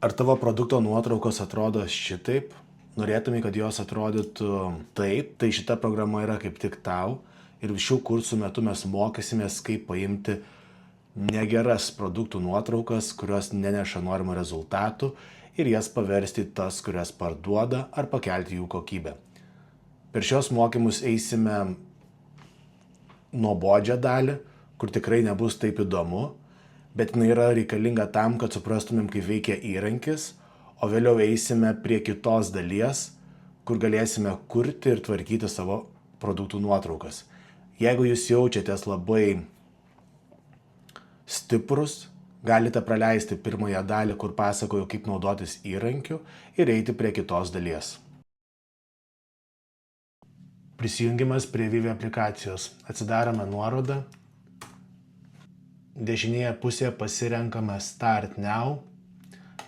Ar tavo produkto nuotraukos atrodo šitaip? Norėtumai, kad jos atrodytų taip, tai šita programa yra kaip tik tau. Ir šių kursų metu mes mokysimės, kaip paimti negeras produktų nuotraukas, kurios neneša norimų rezultatų, ir jas paversti į tas, kurias parduoda, ar pakelti jų kokybę. Per šios mokymus eisime nuobodžią dalį, kur tikrai nebus taip įdomu, bet jinai yra reikalinga tam, kad suprastumėm, kaip veikia įrankis, o vėliau eisime prie kitos dalies, kur galėsime kurti ir tvarkyti savo produktų nuotraukas. Jeigu jūs jaučiatės labai stiprus, galite praleisti pirmąją dalį, kur pasakoju, kaip naudotis įrankiu, ir eiti prie kitos dalies. Prisijungimas prie Vivi aplikacijos. Atsidarome nuorodą. Dešinėje pusėje pasirenkame Start Now,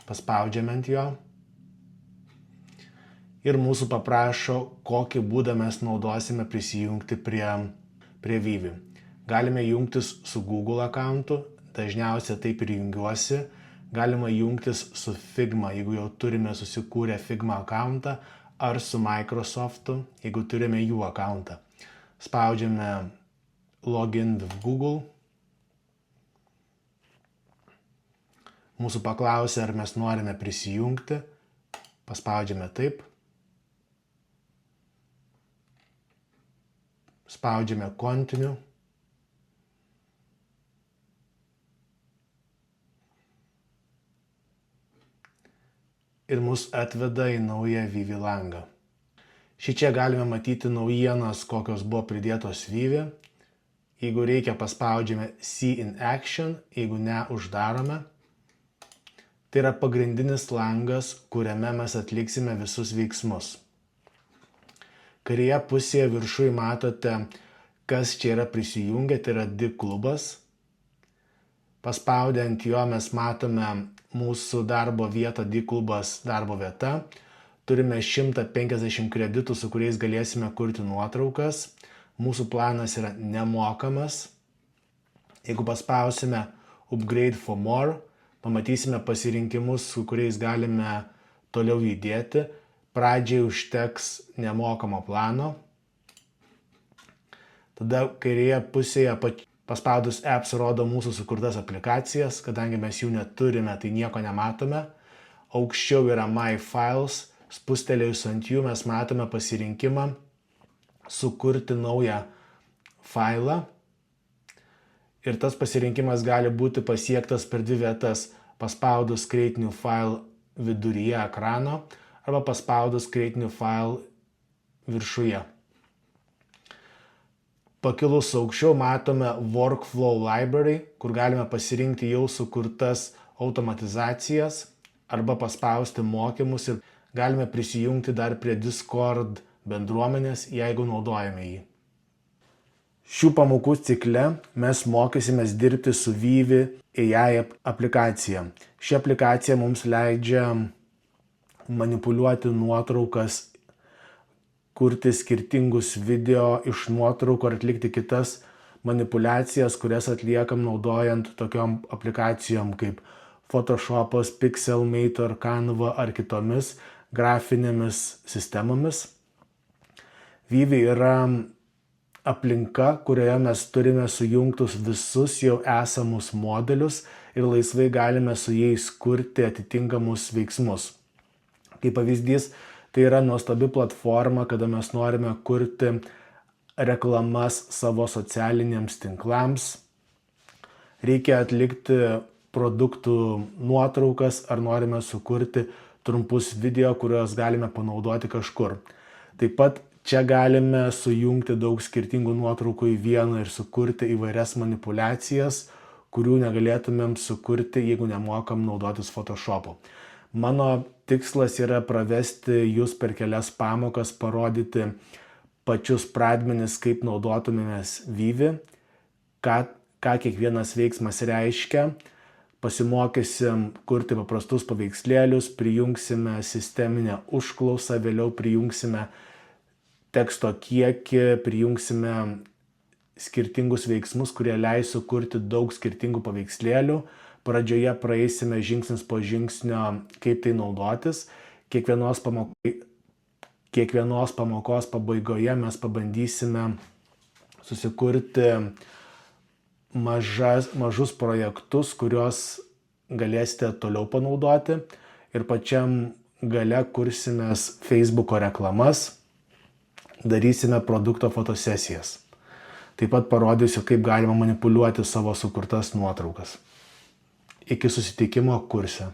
paspaudžiame ant jo ir mūsų paprašo, kokį būdą mes naudosime prisijungti prie Vivi. Galime jungtis su Google accountu, dažniausiai taip ir jungiuosi. Galima jungtis su Figma, jeigu jau turime susikūrę Figma accountą, ar su Microsoftu, jeigu turime jų accountą. Spaudžiame Login with Google. Mūsų paklausia, ar mes norime prisijungti. Paspaudžiame taip. Spaudžiame Continue. Ir mus atveda į naują Vivi langą. Šičia galime matyti naujienas, kokios buvo pridėtos Vivi. Jeigu reikia, paspaudžiame See in Action, jeigu ne, uždarome. Tai yra pagrindinis langas, kuriame mes atliksime visus veiksmus. Kairėje pusėje viršuje matote, kas čia yra prisijungę, tai yra D klubas. Paspaudę ant jo mes matome mūsų darbo vietą, D klubas darbo vieta. Turime 150 kreditų, su kuriais galėsime kurti nuotraukas. Mūsų planas yra nemokamas. Jeigu paspausime Upgrade for More, pamatysime pasirinkimus, su kuriais galime toliau judėti. Pradžiai užteks nemokamo plano. Tada kairėje pusėje paspaudus Apps rodo mūsų sukurtas aplikacijas. Kadangi mes jų neturime, tai nieko nematome. Aukščiau yra My Files. Spustelėjus ant jų mes matome pasirinkimą sukurti naują failą. Ir tas pasirinkimas gali būti pasiektas per dvi vietas, paspaudus Create New File viduryje ekrano arba paspaudus Create New File viršuje. Pakilus aukščiau matome Workflow Library, kur galime pasirinkti jau sukurtas automatizacijas arba paspausti mokymus ir galime prisijungti dar prie Discord bendruomenės, jeigu naudojame jį. Šių pamokų cikle mes mokysimės dirbti su Vivi AI aplikacija. Ši aplikacija mums leidžia manipuliuoti nuotraukas, kurti skirtingus video iš nuotraukų ar atlikti kitas manipulacijas, kurias atliekam naudojant tokiom aplikacijom kaip Photoshopas, Pixelmator, Canva ar kitomis grafinėmis sistemomis. Vivi yra aplinka, kurioje mes turime sujungtus visus jau esamus modelius ir laisvai galime su jais kurti atitinkamus veiksmus. Kaip pavyzdys, tai yra nuostabi platforma, kada mes norime kurti reklamas savo socialiniams tinklams. Reikia atlikti produktų nuotraukas ar norime sukurti trumpus video, kuriuos galime panaudoti kažkur. Taip pat čia galime sujungti daug skirtingų nuotraukų į vieną ir sukurti įvairias manipulacijas, kurių negalėtumėm sukurti, jeigu nemokam naudotis Photoshopu. Mano tikslas yra pravesti jūs per kelias pamokas, parodyti pačius pradmenis, kaip naudotumėmės Vivi, ką kiekvienas veiksmas reiškia. Pasimokysim kurti paprastus paveikslėlius, prijungsime sisteminę užklausą, vėliau prijungsime teksto kiekį, prijungsime skirtingus veiksmus, kurie leis sukurti daug skirtingų paveikslėlių. Pradžioje praeisime žingsnis po žingsnio, kaip tai naudotis. Kiekvienos pamokos pabaigoje mes pabandysime susikurti mažus projektus, kuriuos galėsite toliau panaudoti. Ir pačiam gale kursimės Facebook'o reklamas, darysime produkto fotosesijas. Taip pat parodysiu, kaip galima manipuliuoti savo sukurtas nuotraukas. Iki susitikimo kurse.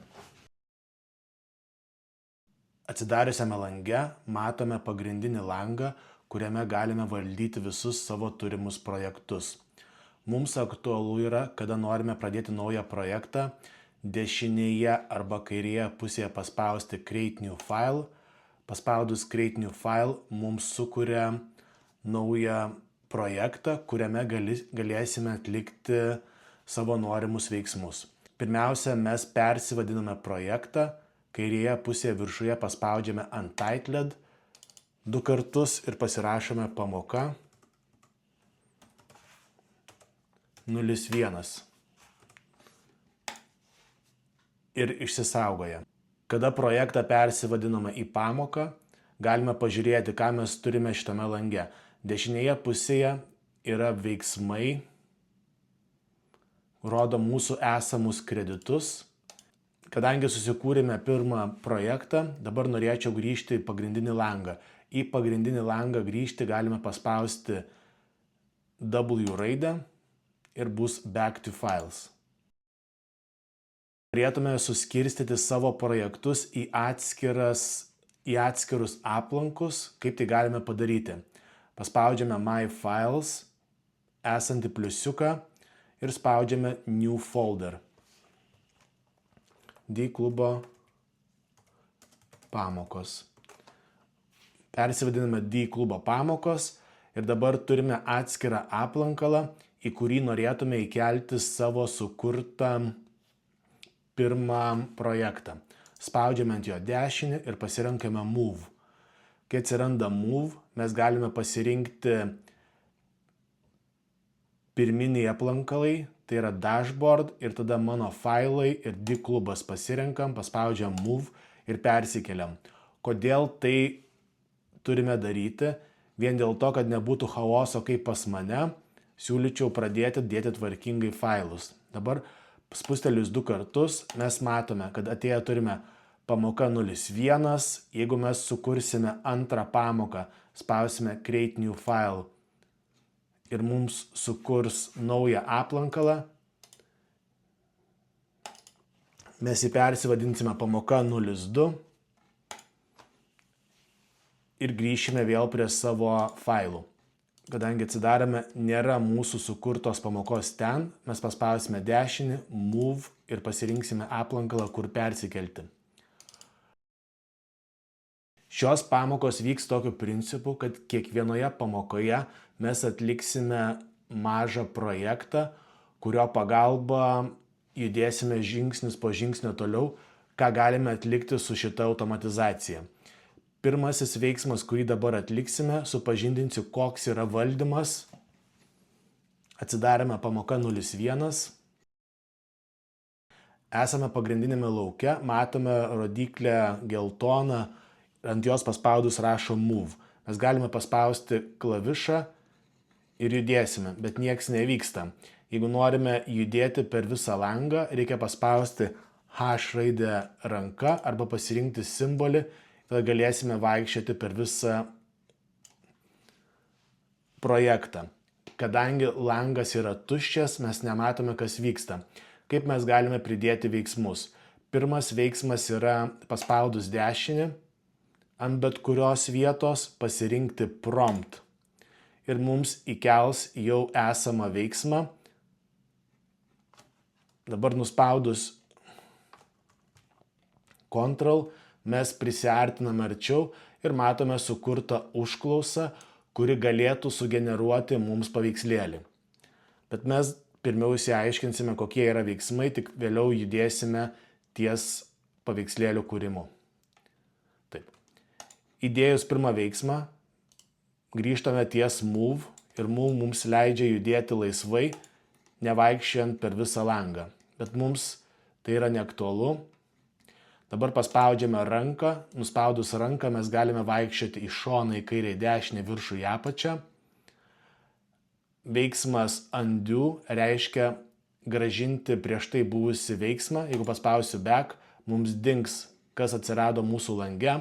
Atsidariusiame lange matome pagrindinį langą, kuriame galime valdyti visus savo turimus projektus. Mums aktualu yra, kada norime pradėti naują projektą, dešinėje arba kairėje pusėje paspausti Create New File. Paspaudus Create New File mums sukuria naują projektą, kuriame galėsime atlikti savo norimus veiksmus. Pirmiausia, mes persivadiname projektą, kairėje pusėje viršuje paspaudžiame Untitled 2 kartus ir pasirašome pamoka 01. Ir išsisaugoja. Kada projektą persivadiname į pamoką, galime pažiūrėti, ką mes turime šitame lange. Dešinėje pusėje yra veiksmai, rodo mūsų esamus kreditus. Kadangi susikūrėme pirmą projektą, dabar norėčiau grįžti į pagrindinį langą. Į pagrindinį langą grįžti galime paspausti W raidę ir bus Back to Files. Norėtume suskirstyti savo projektus į atskirus aplankus. Kaip tai galime padaryti? Paspaudžiame My Files, esantį pliusiuką ir spaudžiame New Folder. D klubo pamokos. Persivadiname D klubo pamokos ir dabar turime atskirą aplankalą, į kurį norėtume įkelti savo sukurtą pirmą projektą. Spaudžiame ant jo dešinį ir pasirenkame Move. Kai atsiranda Move, mes galime pasirinkti pirminiai aplankalai, tai yra Dashboard ir tada mano failai ir D klubas pasirenkam, paspaudžiam Move ir persikeliam. Kodėl tai turime daryti? Vien dėl to, kad nebūtų chaoso kaip pas mane, siūlyčiau pradėti dėti tvarkingai failus. Dabar spustelėjus 2 kartus mes matome, kad atėję turime pamoka 01. Jeigu mes sukursime antrą pamoką, spausime Create New File ir mums sukurs naują aplankalą. Mes jį persivadinsime pamoka 02 ir grįšime vėl prie savo failų. Kadangi atsidarėme, nėra mūsų sukurtos pamokos ten, mes paspausime dešinį, Move ir pasirinksime aplankalą, kur persikelti. Šios pamokos vyks tokiu principu, kad kiekvienoje pamokoje mes atliksime mažą projektą, kurio pagalba judėsime žingsnis po žingsnio toliau, ką galime atlikti su šita automatizacija. Pirmasis veiksmas, kurį dabar atliksime, supažindinsiu, koks yra valdymas. Atsidarėme pamoka 01. Esame pagrindinėme lauke, matome rodiklę geltoną, ant jos paspaudus rašo Move. Mes galime paspausti klavišą ir judėsime, bet nieks nevyksta. Jeigu norime judėti per visą langą, reikia paspausti H raidę ranka arba pasirinkti simbolį. Tada galėsime vaikščioti per visą projektą. Kadangi langas yra tuščias, mes nematome, kas vyksta. Kaip mes galime pridėti veiksmus? Pirmas veiksmas yra paspaudus dešinį, ant bet kurios vietos pasirinkti Prompt. Ir mums įkels jau esamą veiksmą. Dabar nuspaudus Ctrl, mes prisiartiname arčiau ir matome sukurtą užklausą, kuri galėtų sugeneruoti mums paveikslėlį. Bet mes pirmiau išsiaiškinsime, kokie yra veiksmai, tik vėliau judėsime ties paveikslėlių kūrimu. Taip. Įdėjus pirmą veiksmą, grįžtame ties Move ir Move mums leidžia judėti laisvai, nevaikščiant per visą langą. bet mums tai yra neaktualu. Dabar paspaudžiame ranką, nuspaudus ranką mes galime vaikščioti į šoną, į kairę, į dešinę, viršų, į apačią. Veiksmas undo reiškia grąžinti prieš tai buvusi veiksmą. Jeigu paspausiu back, mums dings, kas atsirado mūsų lange,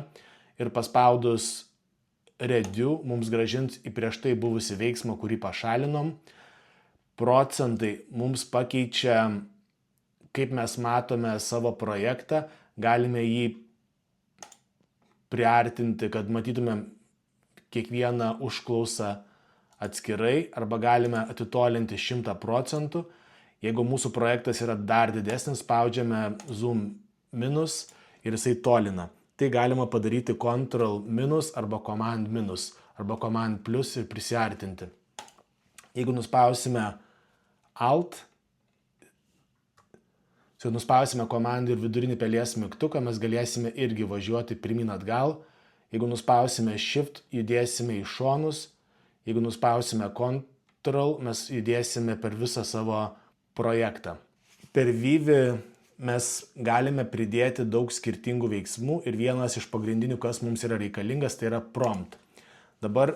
ir paspaudus redo mums grąžins į prieš tai buvusi veiksmą, kurį pašalinom. Procentai mums pakeičia, kaip mes matome savo projektą, galime jį priartinti, kad matytumėm kiekvieną užklausą atskirai, arba galime atitolinti 100%. Jeigu mūsų projektas yra dar didesnis, spaudžiame zoom minus ir jisai tolina. Tai galima padaryti Ctrl minus arba Command minus arba Command plus ir prisiartinti. Jeigu nuspausime Alt, nuspausime komandą ir vidurinį pelės mygtuką, mes galėsime irgi važiuoti pirmyn atgal. Jeigu nuspausime Shift, judėsime į šonus. Jeigu nuspausime Ctrl, mes judėsime per visą savo projektą. Per Vivį mes galime pridėti daug skirtingų veiksmų ir vienas iš pagrindinių, kas mums yra reikalingas, tai yra prompt. Dabar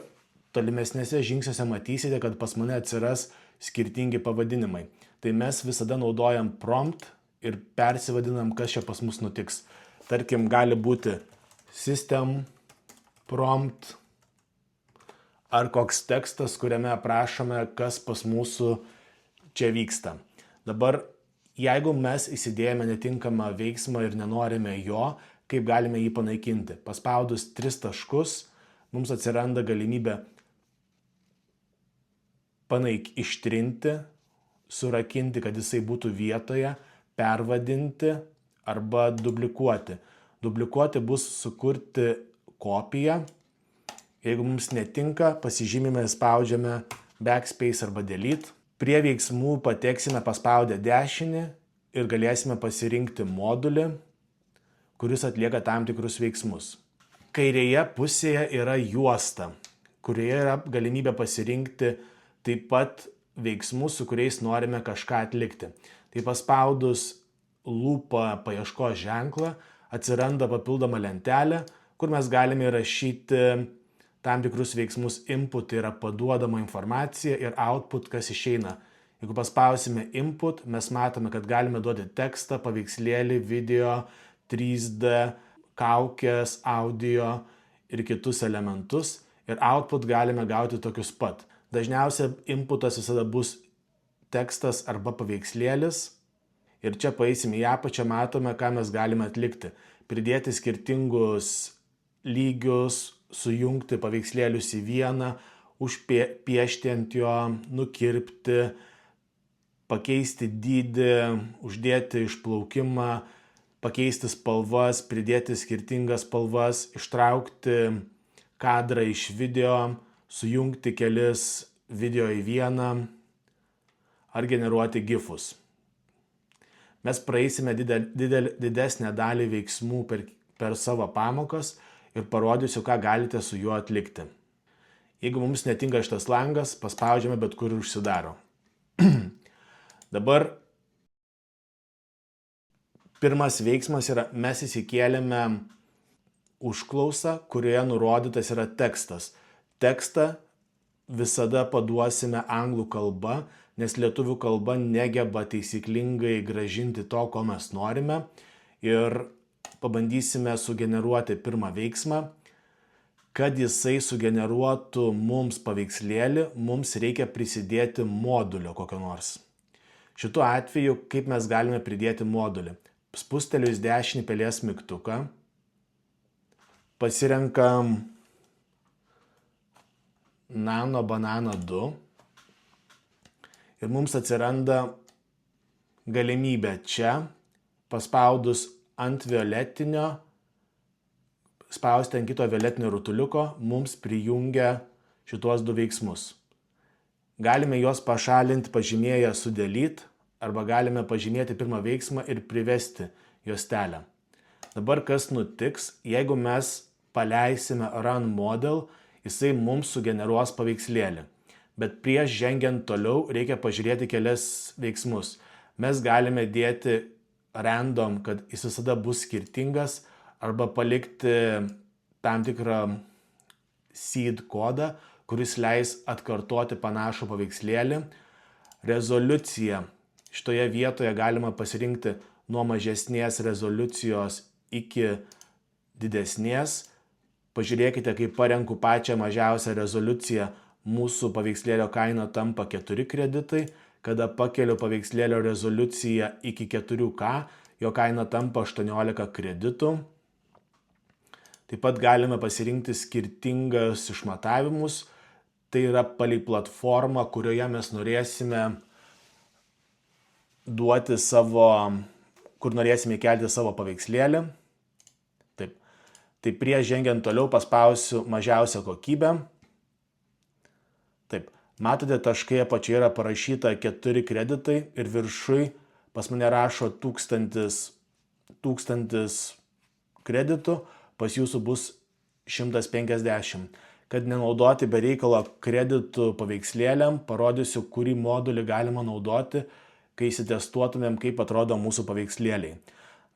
tolimesnėse žingsniuose matysite, kad pas mane atsiras skirtingi pavadinimai. Tai mes visada naudojam prompt ir persivadinam, kas čia pas mus nutiks. Tarkim, gali būti system prompt ar koks tekstas, kuriame aprašome, kas pas mūsų čia vyksta. Dabar, jeigu mes įsidėjome netinkamą veiksmą ir nenorime jo, kaip galime jį panaikinti? Paspaudus 3 taškus, mums atsiranda galimybė ištrinti, surakinti, kad jisai būtų vietoje, pervadinti arba duplikuoti. Duplikuoti bus sukurti kopiją. Jeigu mums netinka, pasižymime, spaudžiame backspace arba delete. Prie veiksmų pateksime paspaudę dešinį ir galėsime pasirinkti modulį, kuris atlieka tam tikrus veiksmus. Kairėje pusėje yra juosta, kurioje yra galimybė pasirinkti taip pat veiksmus, su kuriais norime kažką atlikti. Tai paspaudus lūpą paieškos ženklą atsiranda papildoma lentelė, kur mes galime įrašyti tam tikrus veiksmus. Input tai yra paduodama informacija ir output, kas išeina. Jeigu paspausime input, mes matome, kad galime duoti tekstą, paveikslėlį, video, 3D, kaukės, audio ir kitus elementus. Ir output galime gauti tokius pat. Dažniausiai inputas visada bus tekstas arba paveikslėlis. Ir čia paeisim į apačią, matome, ką mes galime atlikti. Pridėti skirtingus lygius, sujungti paveikslėlius į vieną, užpiešti ant jo, nukirpti, pakeisti dydį, uždėti išplaukimą, pakeisti spalvas, pridėti skirtingas spalvas, ištraukti kadrą iš video, sujungti kelis video į vieną ar generuoti gifus. Mes praeisime didesnę dalį veiksmų per savo pamokas ir parodysiu, ką galite su juo atlikti. Jeigu mums netinka šitas langas, paspaudžiame bet kur ir užsidaro. Dabar pirmas veiksmas yra, mes įsikėlėme užklausą, kurioje nurodytas yra tekstas. Tekstą visada paduosime anglų kalba, nes lietuvių kalba negeba taisyklingai grąžinti to, ko mes norime. Ir pabandysime sugeneruoti pirmą veiksmą. Kad jisai sugeneruotų mums paveikslėlį, mums reikia prisidėti modulio kokio nors. Šituo atveju, kaip mes galime pridėti modulį? Spustelius dešinį pelės mygtuką, pasirenkam Nano Banana 2 ir mums atsiranda galimybė čia, paspaudus ant violetinio, spausti ant kito violetinio rutuliuko, mums prijungia šitos 2 veiksmus. Galime juos pašalinti pažymėję su delete arba galime pažymėti pirmą veiksmą ir privesti juostelę. Dabar kas nutiks, jeigu mes paleisime run model, jisai mums sugeneruos paveikslėlį. Bet prieš žengiant toliau reikia pažiūrėti kelias veiksmus. Mes galime dėti random, kad jis visada bus skirtingas, arba palikti tam tikrą seed kodą, kuris leis atkartoti panašų paveikslėlį. Rezoliucija. Šitoje vietoje galima pasirinkti nuo mažesnės rezoliucijos iki didesnės. Pažiūrėkite, kai parenku pačią mažiausią rezoliuciją, mūsų paveikslėlio kaina tampa 4 kreditai. Kada pakeliu paveikslėlio rezoliuciją iki 4K, jo kaina tampa 18 kreditų. Taip pat galime pasirinkti skirtingas išmatavimus. Tai yra palei platformą, kurioje mes norėsime duoti kur norėsime įkelti savo paveikslėlį. Taip. Tai prieš žengiant toliau paspausiu mažiausią kokybę. Taip. Matote, taškai apačioje yra parašyta 4 kreditai ir viršui pas mane rašo 1000 kreditų, pas jūsų bus 150. Kad nenaudoti be reikalo kreditų paveikslėliam, parodysiu, kurį modulį galima naudoti, kai įsitestuotumėm, kaip atrodo mūsų paveikslėliai.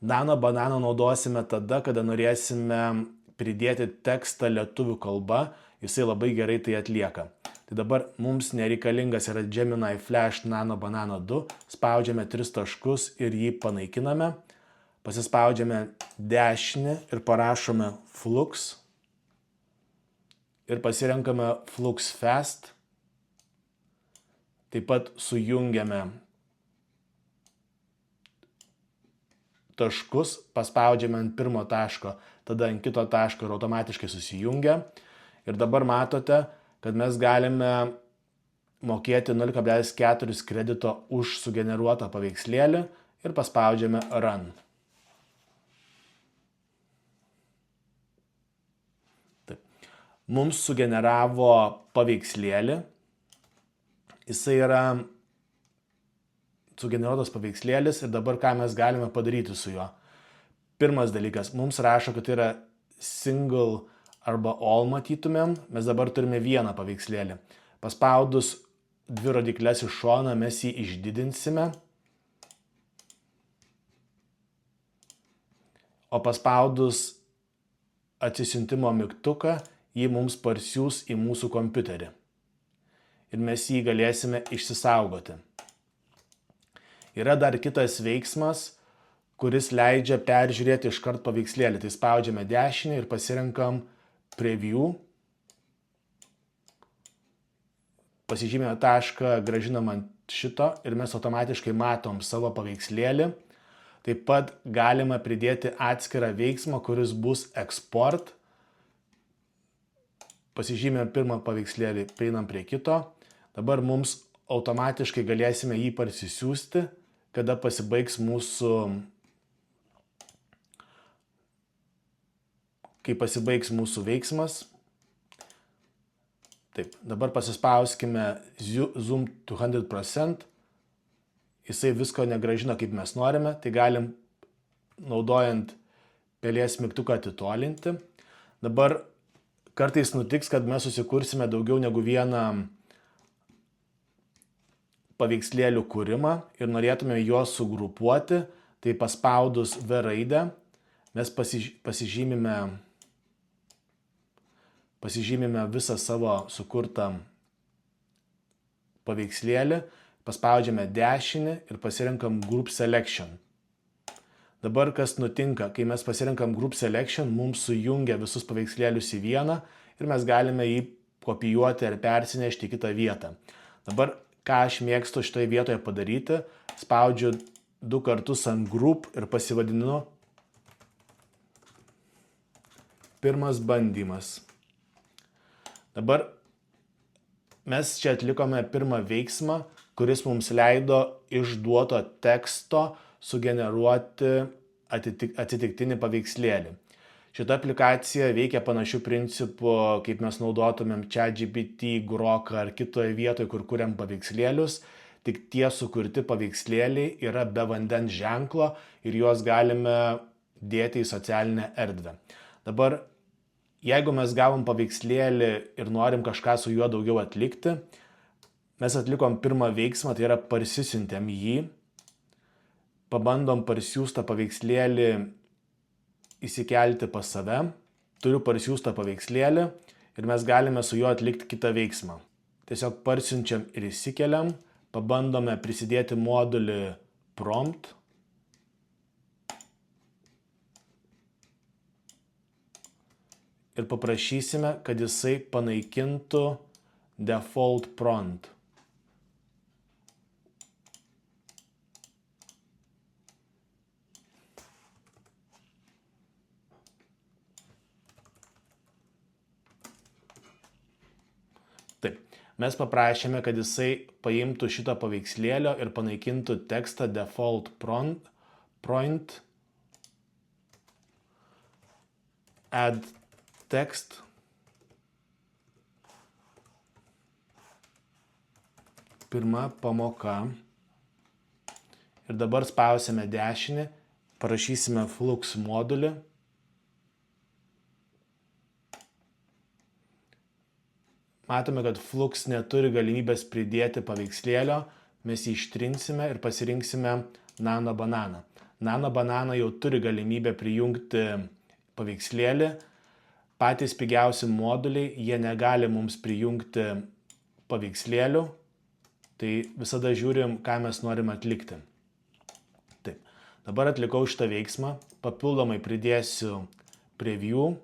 Nano bananą naudosime tada, kada norėsime pridėti tekstą lietuvių kalba, jisai labai gerai tai atlieka. Tai dabar mums nereikalingas yra Gemini Flash Nano Banana 2, spaudžiame 3 taškus ir jį panaikiname, pasispaudžiame dešinį ir parašome Flux ir pasirenkame Flux Fast, taip pat sujungiame taškus, paspaudžiame ant pirmo taško, tada ant kito taško ir automatiškai susijungia. Ir dabar matote, kad mes galime mokėti 0,4 kredito už sugeneruotą paveikslėlį ir paspaudžiame Run. Taip. Mums sugeneravo paveikslėlį. Jisai yra sugeneruotas paveikslėlis ir dabar ką mes galime padaryti su juo. Pirmas dalykas, mums rašo, kad tai yra single arba all matytumėm, mes dabar turime vieną paveikslėlį. Paspaudus 2 rodiklės iš šono mes jį išdidinsime, o paspaudus atsisiuntimo mygtuką jį mums parsiųs į mūsų kompiuterį ir mes jį galėsime išsisaugoti. Yra dar kitas veiksmas, kuris leidžia peržiūrėti iškart paveikslėlį. Tai spaudžiame dešinį ir pasirenkam Preview. Pasižymėme tašką, grąžinam ant šito ir mes automatiškai matom savo paveikslėlį. Taip pat galima pridėti atskirą veiksmą, kuris bus Export. Pasižymėme pirmą paveikslėlį, prieinam prie kito. Dabar mums automatiškai galėsime jį parsisiųsti, kada pasibaigs kai pasibaigs mūsų veiksmas. Taip, dabar pasispauskime Zoom 200%. Jisai visko negrąžina, kaip mes norime. Tai galim, naudojant pelės mygtuką, atitolinti. Dabar kartais nutiks, kad mes susikursime daugiau negu vieną paveikslėlių kūrimą ir norėtume juos sugrupuoti. Tai paspaudus V raidę mes pasižymime visą savo sukurtą paveikslėlį, paspaudžiame dešinį ir pasirenkam Group Selection. Dabar kas nutinka, kai mes pasirenkam Group Selection, mums sujungia visus paveikslėlius į vieną ir mes galime jį kopijuoti ar persinešti į kitą vietą. Dabar, ką aš mėgstu šitoje vietoje padaryti, spaudžiu 2 kartus ant Group ir pasivadinu pirmas bandymas. Dabar mes čia atlikome pirmą veiksmą, kuris mums leido iš duoto teksto sugeneruoti atsitiktinį paveikslėlį. Šita aplikacija veikia panašių principų, kaip mes naudotumėm ChatGPT, Groką ar kitoje vietoje, kur kuriam paveikslėlius. Tik tie sukurti paveikslėliai yra be vandens ženklo ir juos galime dėti į socialinę erdvę. Dabar, jeigu mes gavom paveikslėlį ir norim kažką su juo daugiau atlikti, mes atlikom pirmą veiksmą, tai yra parsisiuntėm jį. pabandom parsiųstą paveikslėlį įsikelti pas save. Turiu parsiųstą paveikslėlį ir mes galime su juo atlikti kitą veiksmą. Tiesiog parsiunčiam ir įsikeliam, pabandome prisidėti modulį prompt. Ir paprašysime, kad jisai panaikintų default prompt. Taip, mes paprašėme, kad jisai paimtų šitą paveikslėlio ir panaikintų tekstą default prompt add text. Pirma pamoka. Ir dabar spausime dešinį, parašysime flux modulį. Matome, kad flux neturi galimybės pridėti paveikslėlio, mes jį ištrinsime ir pasirinksime nano bananą. Nano banana jau turi galimybę prijungti paveikslėlį. Patys pigiausi moduliai, jie negali mums prijungti paveikslėlių, tai visada žiūrim, ką mes norim atlikti. Taip, dabar atlikau šitą veiksmą, papildomai pridėsiu preview.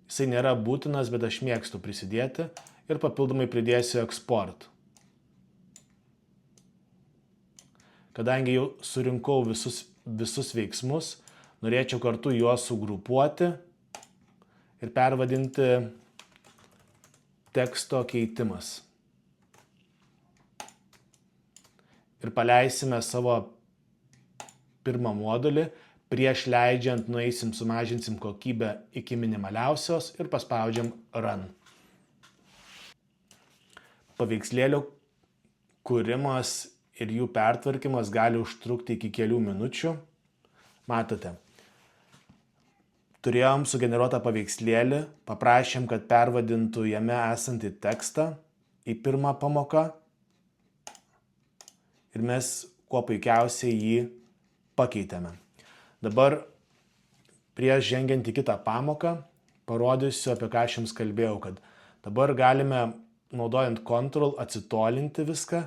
Jisai nėra būtinas, bet aš mėgstu prisidėti ir papildomai pridėsiu export. Kadangi jau surinkau visus veiksmus, norėčiau kartu juos sugrupuoti ir pervadinti teksto keitimas. Ir paleisime savo pirmą modulį. Prieš leidžiant nueisim, sumažinsim kokybę iki minimaliausios ir paspaudžiam Run. Paveikslėlių kūrimas ir jų pertvarkymas gali užtrukti iki kelių minučių. Matote, turėjom sugeneruotą paveikslėlį, paprašėm, kad pervadintų jame esantį tekstą į pirmą pamoką ir mes kuo puikiausiai jį pakeitėme. Dabar prieš žengiant į kitą pamoką parodysiu, apie ką aš jums kalbėjau, kad dabar galime, naudojant Ctrl, atsitolinti viską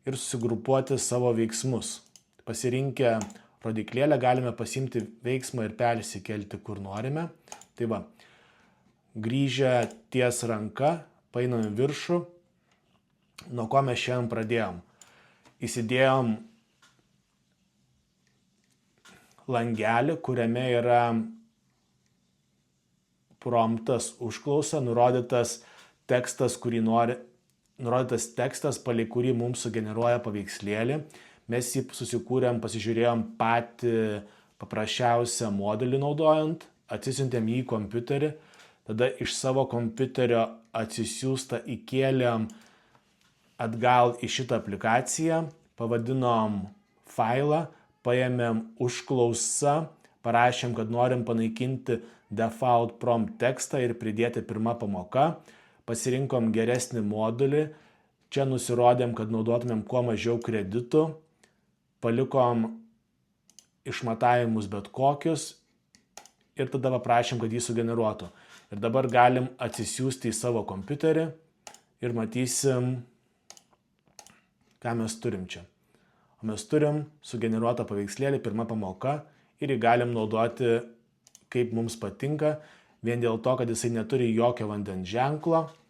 ir susigrupuoti savo veiksmus. Pasirinkę rodiklėlę galime pasimti veiksmą ir persikelti, kur norime. Tai va, grįžę ties ranka, paeinam į viršų. Nuo ko mes šiandien pradėjom? Įsidėjom langelį, kuriame yra promptas užklausa, nurodytas tekstas, palei kurį mums sugeneruoja paveikslėlį. Mes jį susikūrėm, pasižiūrėjom patį paprasčiausią modulį naudojant, atsisiuntėm jį į kompiuterį, tada iš savo kompiuterio atsisiųstą įkėlėm atgal į šitą aplikaciją, pavadinom failą, paėmėm užklausą, parašėm, kad norim panaikinti default prompt tekstą ir pridėti pirmą pamoką, pasirinkom geresnį modulį, čia nusirodėm, kad naudotumėm kuo mažiau kreditų, palikom išmatavimus bet kokius ir tada paprašėm, kad jį sugeneruotų. Ir dabar galim atsisiųsti į savo kompiuterį ir matysim, ką mes turim čia. O mes turim sugeneruotą paveikslėlį, pirma pamoka ir jį galim naudoti kaip mums patinka, vien dėl to, kad jisai neturi jokio vandens ženklo,